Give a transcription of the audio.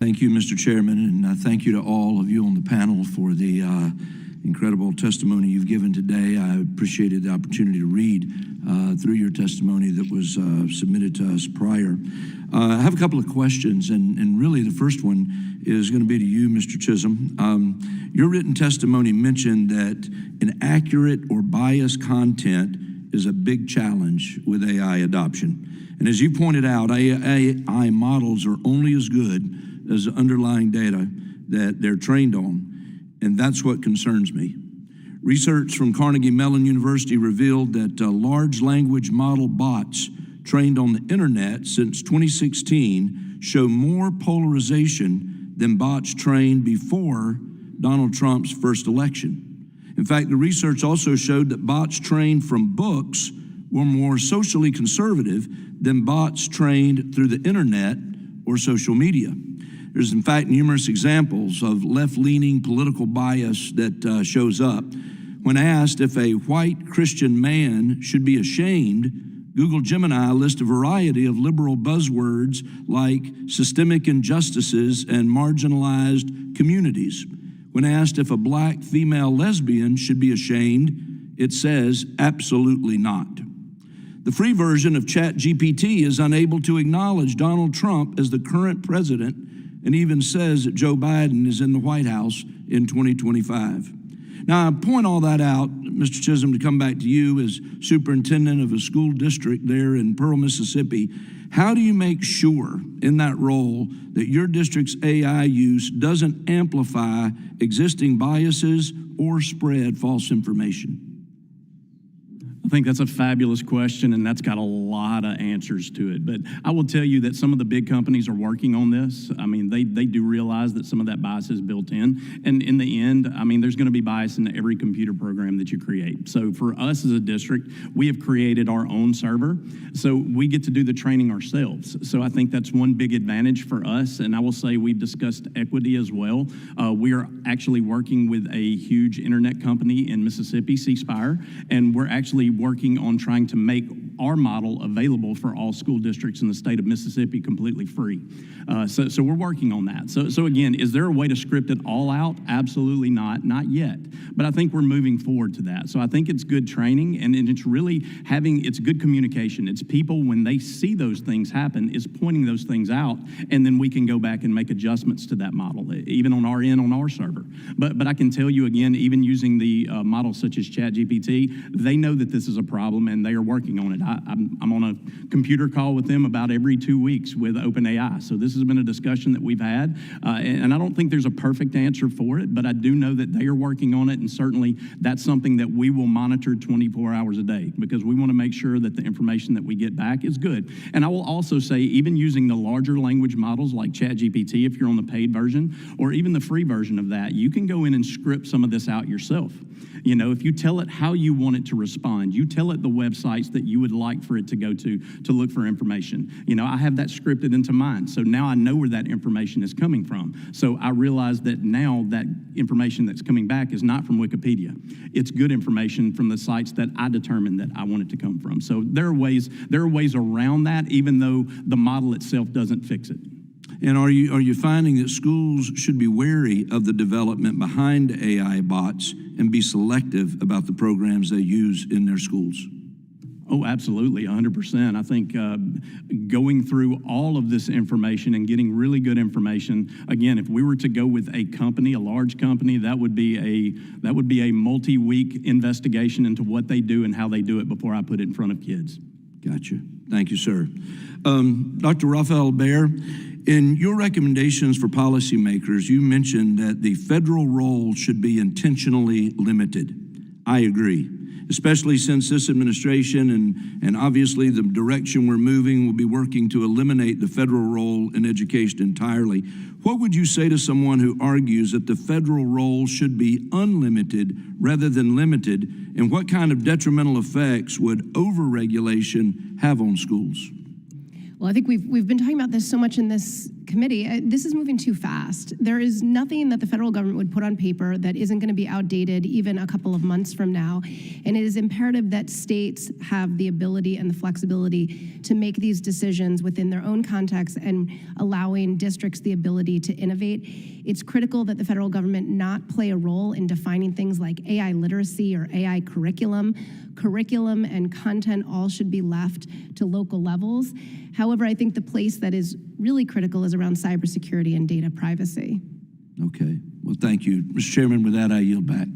Thank you, Mr. Chairman, and thank you to all of you on the panel for the incredible testimony you've given today. I appreciated the opportunity to read through your testimony that was submitted to us prior. I have a couple of questions, and really the first one is going to be to you, Mr. Chisholm. Your written testimony mentioned that inaccurate or biased content is a big challenge with AI adoption. And as you pointed out, AI models are only as good as the underlying data that they're trained on, and that's what concerns me. Research from Carnegie Mellon University revealed that large language model bots trained on the internet since 2016 show more polarization than bots trained before Donald Trump's first election. In fact, the research also showed that bots trained from books were more socially conservative than bots trained through the internet or social media. There's, in fact, numerous examples of left-leaning political bias that shows up. When asked if a white Christian man should be ashamed, Google Gemini lists a variety of liberal buzzwords like systemic injustices and marginalized communities. When asked if a black female lesbian should be ashamed, it says absolutely not. The free version of ChatGPT is unable to acknowledge Donald Trump as the current president and even says that Joe Biden is in the White House in 2025. Now, I point all that out, Mr. Chisholm, to come back to you as superintendent of a school district there in Pearl, Mississippi. How do you make sure in that role that your district's AI use doesn't amplify existing biases or spread false information? I think that's a fabulous question, and that's got a lot of answers to it. But I will tell you that some of the big companies are working on this. I mean, they do realize that some of that bias is built in. And in the end, I mean, there's going to be bias in every computer program that you create. So for us as a district, we have created our own server. So we get to do the training ourselves. So I think that's one big advantage for us. And I will say we've discussed equity as well. We are actually working with a huge internet company in Mississippi, C Spire, and we're actually working on trying to make our model available for all school districts in the state of Mississippi completely free. So we're working on that. So again, is there a way to script it all out? Absolutely not yet. But I think we're moving forward to that. So I think it's good training, and it's really it's good communication. It's people, when they see those things happen, is pointing those things out, and then we can go back and make adjustments to that model, even on our end, on our server. But I can tell you again, even using the models such as ChatGPT, they know that this is a problem, and they are working on it. I'm on a computer call with them about every 2 weeks with OpenAI. So this has been a discussion that we've had, and I don't think there's a perfect answer for it, but I do know that they are working on it, and certainly that's something that we will monitor 24 hours a day, because we want to make sure that the information that we get back is good. And I will also say, even using the larger language models like ChatGPT, if you're on the paid version, or even the free version of that, you can go in and script some of this out yourself. You know, if you tell it how you want it to respond, you tell it the websites that you would like for it to go to look for information. You know, I have that scripted into mine, so now I know where that information is coming from. So I realize that now that information that's coming back is not from Wikipedia. It's good information from the sites that I determined that I want it to come from. So there are ways around that, even though the model itself doesn't fix it. And are you finding that schools should be wary of the development behind AI bots and be selective about the programs they use in their schools? Oh, absolutely, 100%. I think going through all of this information and getting really good information, again, if we were to go with a company, a large company, that would be a multi-week investigation into what they do and how they do it before I put it in front of kids. Gotcha. Thank you, sir. Dr. Raphael Baer, in your recommendations for policymakers, you mentioned that the federal role should be intentionally limited. I agree, especially since this administration and obviously the direction we're moving will be working to eliminate the federal role in education entirely. What would you say to someone who argues that the federal role should be unlimited rather than limited, and what kind of detrimental effects would overregulation have on schools? Well, I think we've been talking about this so much in this committee. This is moving too fast. There is nothing that the federal government would put on paper that isn't going to be outdated even a couple of months from now. And it is imperative that states have the ability and the flexibility to make these decisions within their own context and allowing districts the ability to innovate. It's critical that the federal government not play a role in defining things like AI literacy or AI curriculum. Curriculum and content all should be left to local levels. However, I think the place that is really critical is around cybersecurity and data privacy. Okay. Well, thank you. Mr. Chairman, with that, I yield back.